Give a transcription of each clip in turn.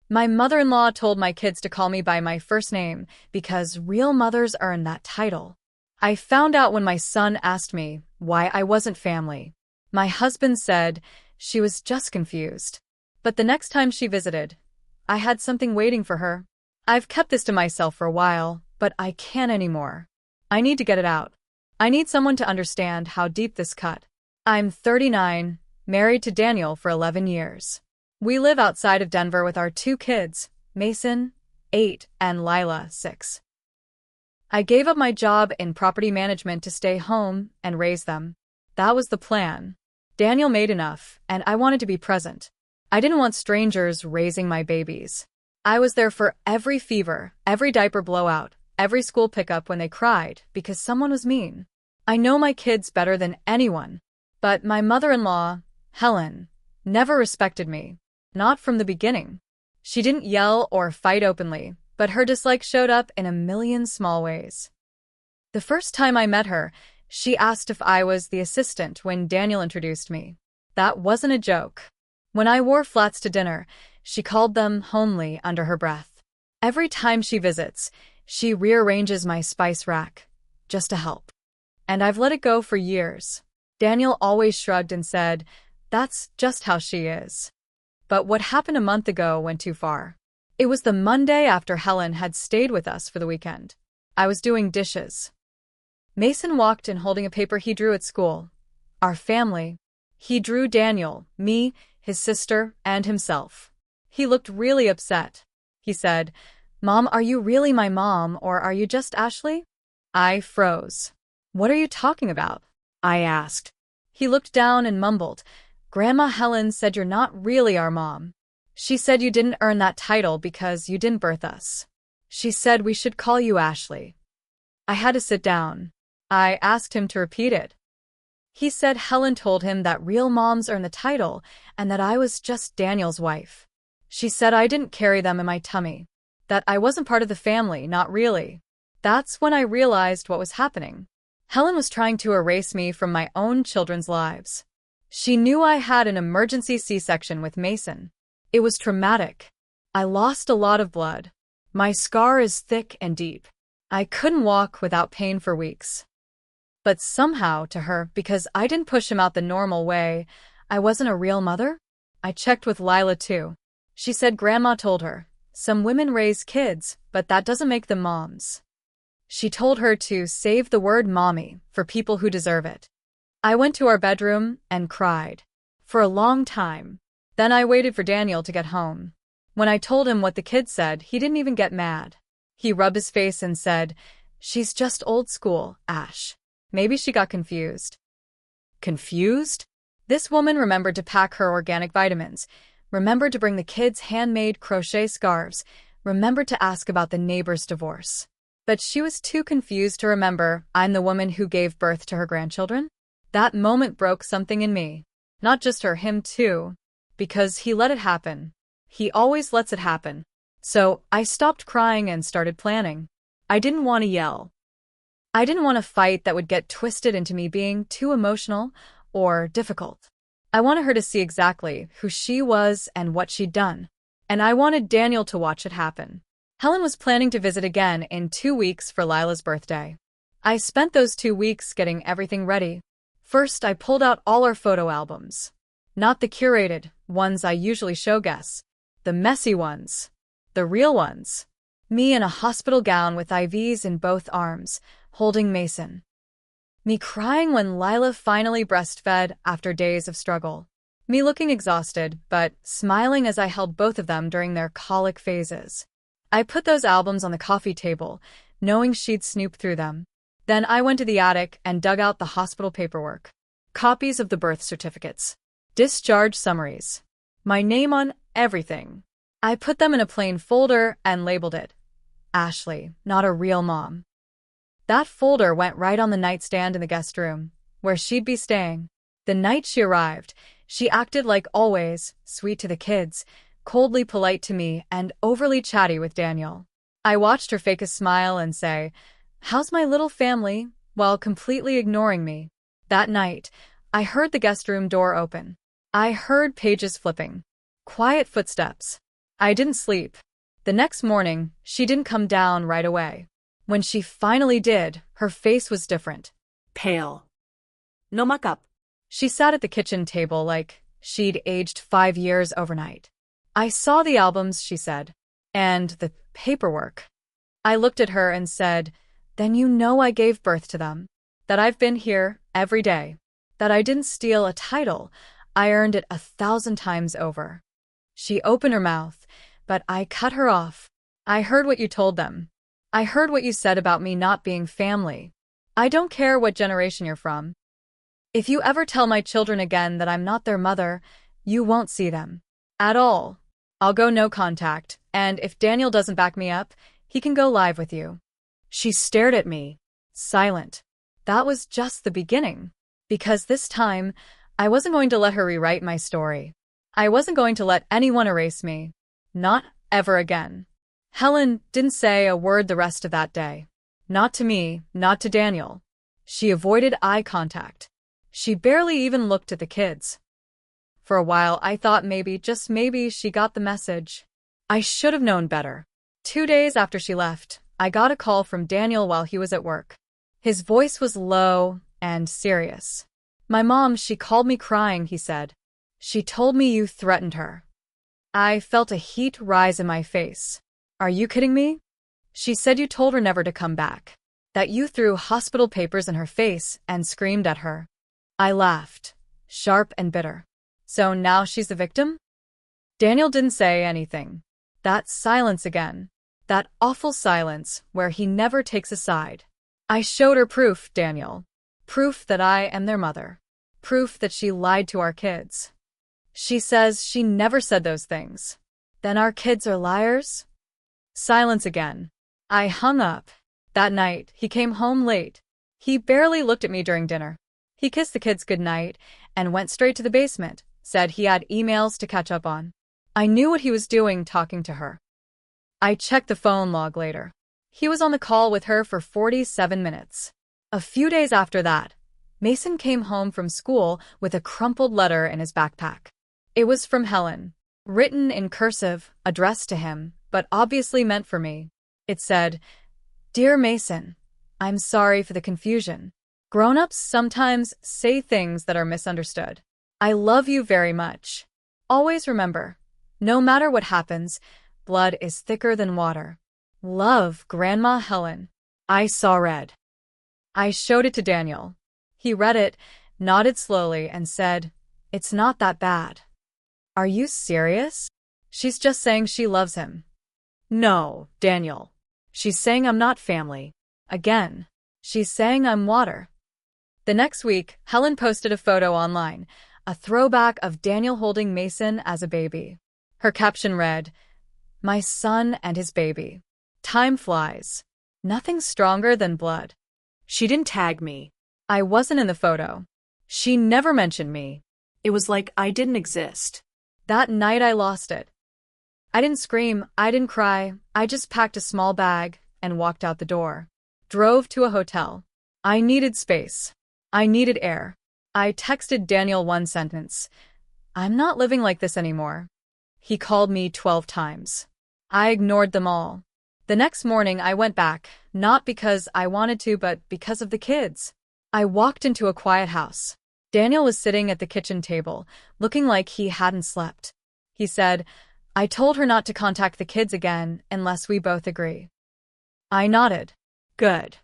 My mother-in-law told my kids to call me by my first name because real mothers earn that title. I found out when my son asked me why I wasn't family. My husband said she was just confused. But the next time she visited, I had something waiting for her. I've kept this to myself for a while, but I can't anymore. I need to get it out. I need someone to understand how deep this cut. I'm 39, married to Daniel for 11 years. We live outside of Denver with our 2 kids, Mason, 8, and Lila, 6. I gave up my job in property management to stay home and raise them. That was the plan. Daniel made enough, and I wanted to be present. I didn't want strangers raising my babies. I was there for every fever, every diaper blowout, every school pickup when they cried because someone was mean. I know my kids better than anyone. But my mother-in-law, Helen, never respected me. Not from the beginning. She didn't yell or fight openly, but her dislike showed up in a million small ways. The first time I met her, she asked if I was the assistant when Daniel introduced me. That wasn't a joke. When I wore flats to dinner, she called them homely under her breath. Every time she visits, she rearranges my spice rack, just to help. And I've let it go for years. Daniel always shrugged and said, "That's just how she is." But what happened a month ago went too far. It was the Monday after Helen had stayed with us for the weekend. I was doing dishes. Mason walked in holding a paper he drew at school. Our family. He drew Daniel, me, his sister, and himself. He looked really upset. He said, "Mom, are you really my mom, or are you just Ashley?" I froze. "What are you talking about?" I asked. He looked down and mumbled, "Grandma Helen said you're not really our mom. She said you didn't earn that title because you didn't birth us. She said we should call you Ashley." I had to sit down. I asked him to repeat it. He said Helen told him that real moms earn the title and that I was just Daniel's wife. She said I didn't carry them in my tummy, that I wasn't part of the family, not really. That's when I realized what was happening. Helen was trying to erase me from my own children's lives. She knew I had an emergency C-section with Mason. It was traumatic. I lost a lot of blood. My scar is thick and deep. I couldn't walk without pain for weeks. But somehow, to her, because I didn't push him out the normal way, I wasn't a real mother? I checked with Lila too. She said Grandma told her, some women raise kids, but that doesn't make them moms. She told her to save the word mommy for people who deserve it. I went to our bedroom and cried. For a long time. Then I waited for Daniel to get home. When I told him what the kids said, he didn't even get mad. He rubbed his face and said, "She's just old school, Ash. Maybe she got confused." Confused? This woman remembered to pack her organic vitamins, remembered to bring the kids handmade crochet scarves, remembered to ask about the neighbor's divorce. But she was too confused to remember I'm the woman who gave birth to her grandchildren? That moment broke something in me. Not just her, him too. Because he let it happen. He always lets it happen. So I stopped crying and started planning. I didn't want to yell. I didn't want a fight that would get twisted into me being too emotional or difficult. I wanted her to see exactly who she was and what she'd done. And I wanted Daniel to watch it happen. Helen was planning to visit again in 2 weeks for Lila's birthday. I spent those 2 weeks getting everything ready. First, I pulled out all our photo albums. Not the curated ones I usually show guests. The messy ones. The real ones. Me in a hospital gown with IVs in both arms, holding Mason. Me crying when Lila finally breastfed after days of struggle. Me looking exhausted, but smiling as I held both of them during their colic phases. I put those albums on the coffee table, knowing she'd snoop through them. Then I went to the attic and dug out the hospital paperwork. Copies of the birth certificates. Discharge summaries. My name on everything. I put them in a plain folder and labeled it Ashley, not a real mom. That folder went right on the nightstand in the guest room, where she'd be staying. The night she arrived, she acted like always, sweet to the kids, coldly polite to me, and overly chatty with Daniel. I watched her fake a smile and say, "How's my little family?" while completely ignoring me. That night, I heard the guest room door open. I heard pages flipping. Quiet footsteps. I didn't sleep. The next morning, she didn't come down right away. When she finally did, her face was different. Pale. No makeup. She sat at the kitchen table like she'd aged 5 years overnight. I saw the albums, she said, and the paperwork. I looked at her and said, then you know I gave birth to them. That I've been here every day. That I didn't steal a title. I earned it 1,000 times over. She opened her mouth, but I cut her off. I heard what you told them. I heard what you said about me not being family. I don't care what generation you're from. If you ever tell my children again that I'm not their mother, you won't see them. At all. I'll go no contact, and if Daniel doesn't back me up, he can go live with you. She stared at me, silent. That was just the beginning. Because this time, I wasn't going to let her rewrite my story. I wasn't going to let anyone erase me. Not ever again. Helen didn't say a word the rest of that day. Not to me, not to Daniel. She avoided eye contact. She barely even looked at the kids. For a while, I thought maybe, just maybe, she got the message. I should have known better. 2 days after she left, I got a call from Daniel while he was at work. His voice was low and serious. My mom, she called me crying, he said. She told me you threatened her. I felt a heat rise in my face. Are you kidding me? She said you told her never to come back. That you threw hospital papers in her face and screamed at her. I laughed, sharp and bitter. So now she's the victim? Daniel didn't say anything. That silence again. That awful silence where he never takes a side. I showed her proof, Daniel. Proof that I am their mother. Proof that she lied to our kids. She says she never said those things. Then our kids are liars? Silence again. I hung up. That night, he came home late. He barely looked at me during dinner. He kissed the kids goodnight and went straight to the basement, said he had emails to catch up on. I knew what he was doing talking to her. I checked the phone log later. He was on the call with her for 47 minutes. A few days after that, Mason came home from school with a crumpled letter in his backpack. It was from Helen, written in cursive, addressed to him, but obviously meant for me. It said, Dear Mason, I'm sorry for the confusion. Grown-ups sometimes say things that are misunderstood. I love you very much. Always remember, no matter what happens, blood is thicker than water. Love, Grandma Helen. I saw red. I showed it to Daniel. He read it, nodded slowly, and said, It's not that bad. Are you serious? She's just saying she loves him. No, Daniel. She's saying I'm not family. Again. She's saying I'm water. The next week, Helen posted a photo online, a throwback of Daniel holding Mason as a baby. Her caption read, My son and his baby. Time flies. Nothing stronger than blood. She didn't tag me. I wasn't in the photo. She never mentioned me. It was like I didn't exist. That night I lost it. I didn't scream, I didn't cry, I just packed a small bag and walked out the door. Drove to a hotel. I needed space. I needed air. I texted Daniel one sentence. I'm not living like this anymore. He called me 12 times. I ignored them all. The next morning I went back, not because I wanted to, but because of the kids. I walked into a quiet house. Daniel was sitting at the kitchen table, looking like he hadn't slept. He said, I told her not to contact the kids again unless we both agree. I nodded. Good.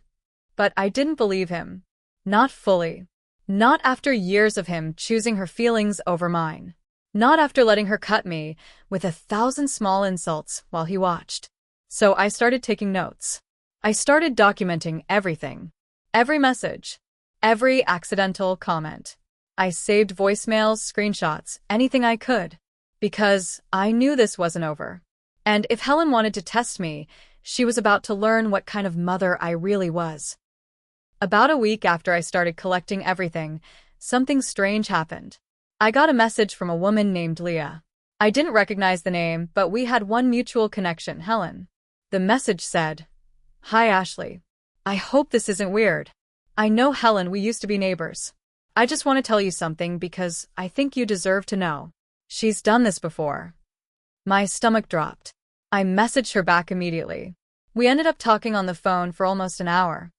But I didn't believe him. Not fully. Not after years of him choosing her feelings over mine. Not after letting her cut me with 1,000 small insults while he watched. So I started taking notes. I started documenting everything. Every message. Every accidental comment. I saved voicemails, screenshots, anything I could. Because I knew this wasn't over. And if Helen wanted to test me, she was about to learn what kind of mother I really was. About a week after I started collecting everything, something strange happened. I got a message from a woman named Leah. I didn't recognize the name, but we had one mutual connection, Helen. The message said, Hi Ashley. I hope this isn't weird. I know Helen, we used to be neighbors. I just want to tell you something because I think you deserve to know. She's done this before. My stomach dropped. I messaged her back immediately. We ended up talking on the phone for almost an hour.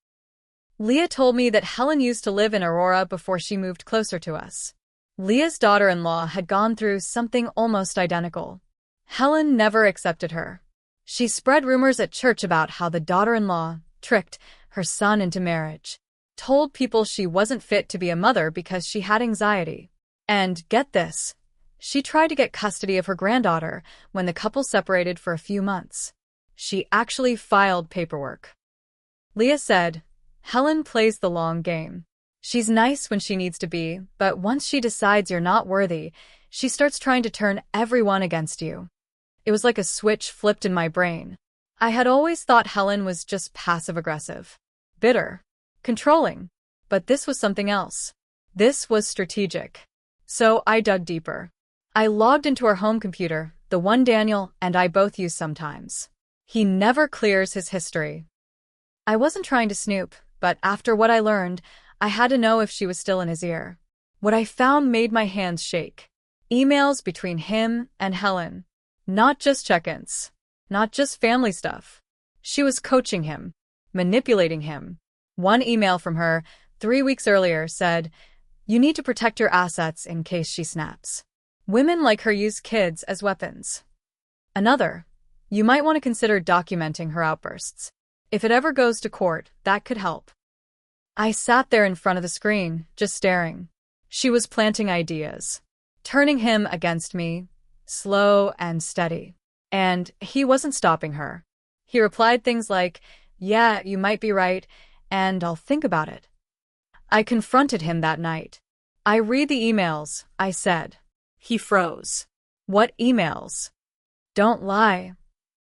Leah told me that Helen used to live in Aurora before she moved closer to us. Leah's daughter-in-law had gone through something almost identical. Helen never accepted her. She spread rumors at church about how the daughter-in-law tricked her son into marriage, told people she wasn't fit to be a mother because she had anxiety. And, get this, she tried to get custody of her granddaughter when the couple separated for a few months. She actually filed paperwork. Leah said, Helen plays the long game. She's nice when she needs to be, but once she decides you're not worthy, she starts trying to turn everyone against you. It was like a switch flipped in my brain. I had always thought Helen was just passive-aggressive, bitter, controlling, but this was something else. This was strategic. So I dug deeper. I logged into her home computer, the one Daniel and I both use sometimes. He never clears his history. I wasn't trying to snoop, but after what I learned, I had to know if she was still in his ear. What I found made my hands shake. Emails between him and Helen. Not just check-ins. Not just family stuff. She was coaching him, manipulating him. One email from her, 3 weeks earlier, said, "You need to protect your assets in case she snaps. Women like her use kids as weapons." Another, "You might want to consider documenting her outbursts. If it ever goes to court, that could help." I sat there in front of the screen, just staring. She was planting ideas, turning him against me, slow and steady. And he wasn't stopping her. He replied things like, "Yeah, you might be right, and I'll think about it." I confronted him that night. "I read the emails," I said. He froze. "What emails?" "Don't lie."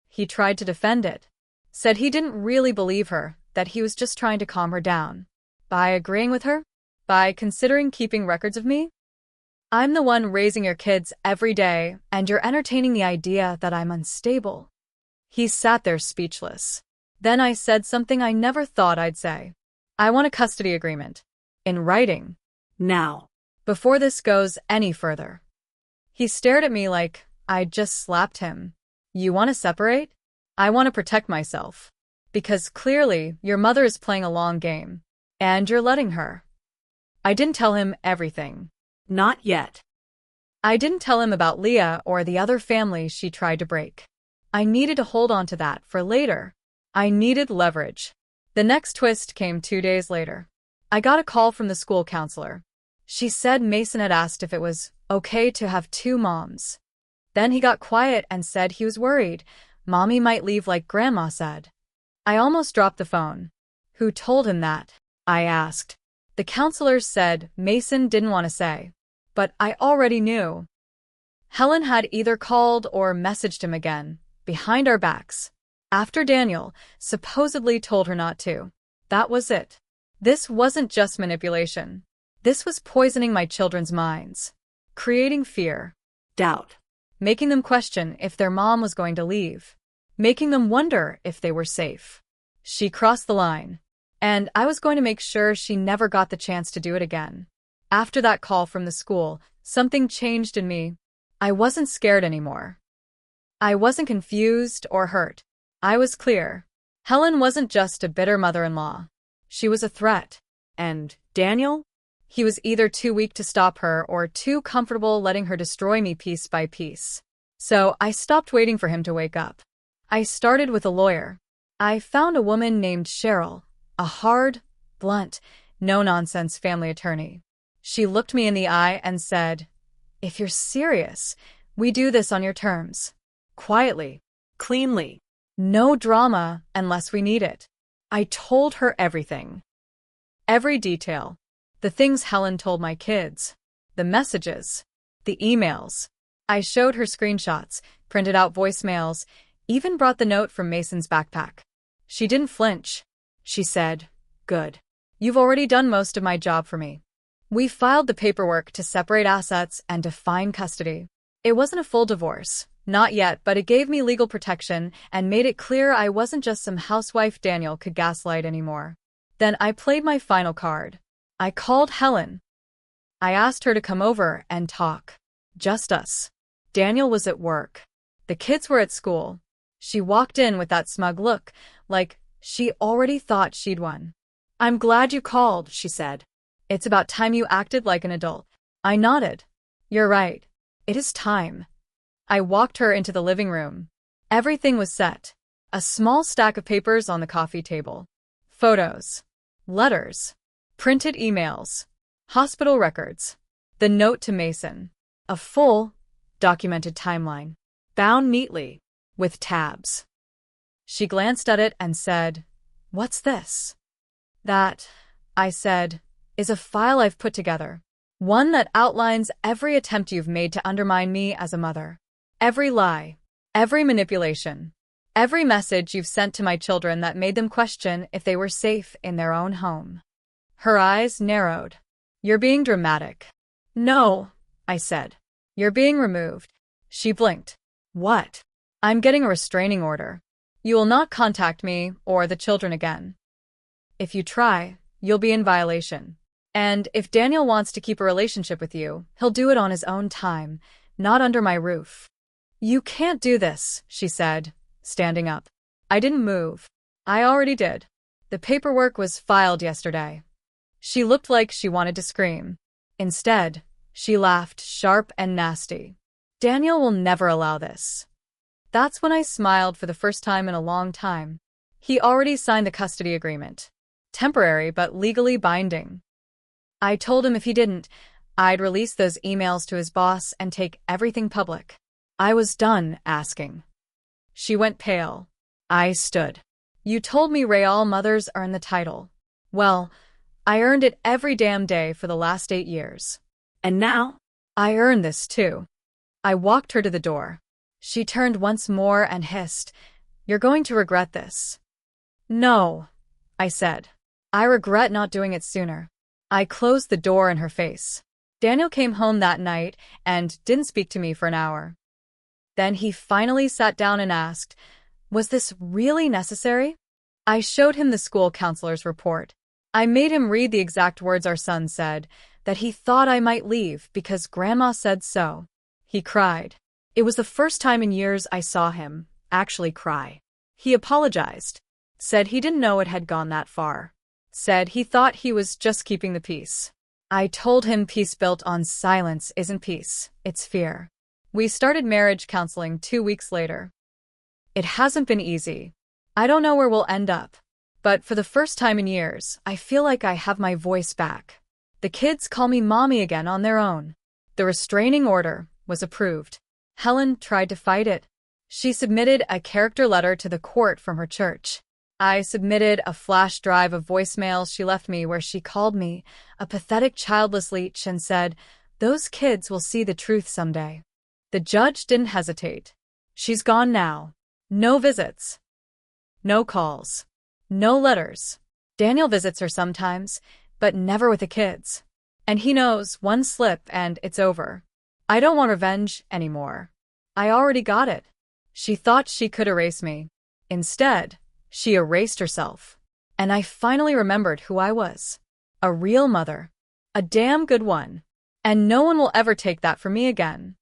He tried to defend it. Said he didn't really believe her, that he was just trying to calm her down. By agreeing with her? By considering keeping records of me? "I'm the one raising your kids every day, and you're entertaining the idea that I'm unstable." He sat there speechless. Then I said something I never thought I'd say. "I want a custody agreement. In writing. Now. Before this goes any further." He stared at me like I'd just slapped him. "You want to separate?" "I want to protect myself. Because clearly, your mother is playing a long game. And you're letting her." I didn't tell him everything. Not yet. I didn't tell him about Leah or the other families she tried to break. I needed to hold on to that for later. I needed leverage. The next twist came 2 days later. I got a call from the school counselor. She said Mason had asked if it was okay to have 2 moms. Then he got quiet and said he was worried Mommy might leave like Grandma said. I almost dropped the phone. "Who told him that?" I asked. The counselor said Mason didn't want to say. But I already knew. Helen had either called or messaged him again, behind our backs, after Daniel supposedly told her not to. That was it. This wasn't just manipulation. This was poisoning my children's minds, creating fear, doubt, making them question if their mom was going to leave, making them wonder if they were safe. She crossed the line, and I was going to make sure she never got the chance to do it again. After that call from the school, something changed in me. I wasn't scared anymore. I wasn't confused or hurt. I was clear. Helen wasn't just a bitter mother-in-law. She was a threat. And Daniel? He was either too weak to stop her or too comfortable letting her destroy me piece by piece. So I stopped waiting for him to wake up. I started with a lawyer. I found a woman named Cheryl, a hard, blunt, no-nonsense family attorney. She looked me in the eye and said, "If you're serious, we do this on your terms. Quietly. Cleanly. No drama unless we need it." I told her everything. Every detail. The things Helen told my kids. The messages. The emails. I showed her screenshots, printed out voicemails, even brought the note from Mason's backpack. She didn't flinch. She said, "Good. You've already done most of my job for me." We filed the paperwork to separate assets and define custody. It wasn't a full divorce, not yet, but it gave me legal protection and made it clear I wasn't just some housewife Daniel could gaslight anymore. Then I played my final card. I called Helen. I asked her to come over and talk. Just us. Daniel was at work. The kids were at school. She walked in with that smug look, like she already thought she'd won. I'm glad you called, she said. It's about time you acted like an adult. I nodded. You're right. It is time. I walked her into the living room. Everything was set. A small stack of papers on the coffee table. Photos. Letters. Printed emails. Hospital records. The note to Mason. A full, documented timeline. Bound neatly, with tabs. She glanced at it and said, "What's this?" "That," I said, "is a file I've put together. One that outlines every attempt you've made to undermine me as a mother. Every lie. Every manipulation. Every message you've sent to my children that made them question if they were safe in their own home." Her eyes narrowed. "You're being dramatic." "No," I said. "You're being removed." She blinked. "What?" "I'm getting a restraining order. You will not contact me or the children again. If you try, you'll be in violation. And if Daniel wants to keep a relationship with you, he'll do it on his own time, not under my roof." "You can't do this," she said, standing up. I didn't move. I already did. The paperwork was filed yesterday. She looked like she wanted to scream. Instead, she laughed sharp and nasty. "Daniel will never allow this." That's when I smiled for the first time in a long time. He already signed the custody agreement. Temporary but legally binding. I told him if he didn't, I'd release those emails to his boss and take everything public. I was done asking. She went pale. I stood. "You told me real mothers earn the title. Well, I earned it every damn day for the last 8 years. And now? I earned this too." I walked her to the door. She turned once more and hissed, "You're going to regret this." "No," I said. "I regret not doing it sooner." I closed the door in her face. Daniel came home that night and didn't speak to me for an hour. Then he finally sat down and asked, "Was this really necessary?" I showed him the school counselor's report. I made him read the exact words our son said, that he thought I might leave because Grandma said so. He cried. It was the first time in years I saw him actually cry. He apologized. Said he didn't know it had gone that far. Said he thought he was just keeping the peace. I told him peace built on silence isn't peace, it's fear. We started marriage counseling 2 weeks later. It hasn't been easy. I don't know where we'll end up. But for the first time in years, I feel like I have my voice back. The kids call me mommy again on their own. The restraining order was approved. Helen tried to fight it. She submitted a character letter to the court from her church. I submitted a flash drive of voicemails she left me where she called me a pathetic childless leech and said, "Those kids will see the truth someday." The judge didn't hesitate. She's gone now. No visits. No calls. No letters. Daniel visits her sometimes, but never with the kids. And he knows one slip and it's over. I don't want revenge anymore. I already got it. She thought she could erase me. Instead, she erased herself. And I finally remembered who I was. A real mother. A damn good one. And no one will ever take that from me again.